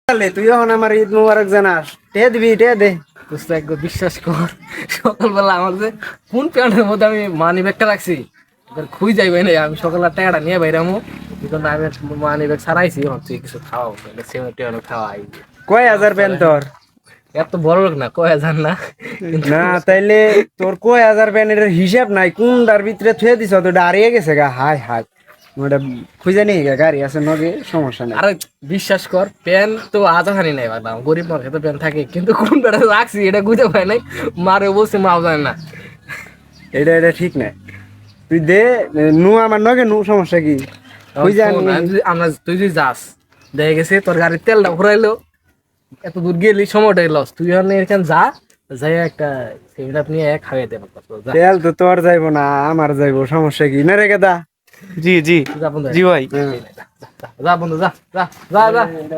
তুই এখন আমার ঈদ মুবারক জানাস, টে দিবি, টে দে। দোস্ত একবার বিশ্বাস কর, সকালবেলা আমার যে কোন প্যান্টের মধ্যে আমি মানি ব্যাগটা রাখছি খুঁজ যাইবে না। আমি সকালে টাকাটা নিয়ে বাইরামো, কিন্তু আমি মানি ব্যাগ ছাড়াইছি। ভাবছি কিছু খাওয়াবো, সেমেটিয়ানো খাওয়াই। কয় হাজার পেন তোর? এত বড় লোক না, কয় হাজার না কিন্তু। না তাইলে তোর কয় হাজার পেন এর হিসাব নাই, কোনটার ভিতরে থুয়ে দিছ তো দাঁড়িয়ে গেছে গা। হাই হাই, ওটা খুঁজে নিয়ে গা, গাড়ি আছে নগে, সমস্যা নাই। আরে বিশ্বাস কর, প্যান তো আজাখানি নাই বাবা, গরিব মানুষের তো প্যান থাকে, কিন্তু কোন প্যান্টে রাখছি এটা বুঝতে পাই নাই। মারে বলছে মাও জানে না। এটা এটা ঠিক নাই, তুই দে। নু আমার নগে নু, সমস্যা কি? খুঁজে শোন, তুই যদি যাস, দেখে গেছে তোর গাড়ির তেলটা ভরাইলো, এত দূর গেলি সময়টাই লস। তুই এখানে যা, যাই একটা সেভেন আপ নিয়ে খাইয়ে দে। তেল তো তোর যাইবো না, আমার যাইবো, সমস্যা কি? না রে গেদা। জি জি যা বন্ধু, জি ভাই। যা বন্ধু, যা যা যা যা যা।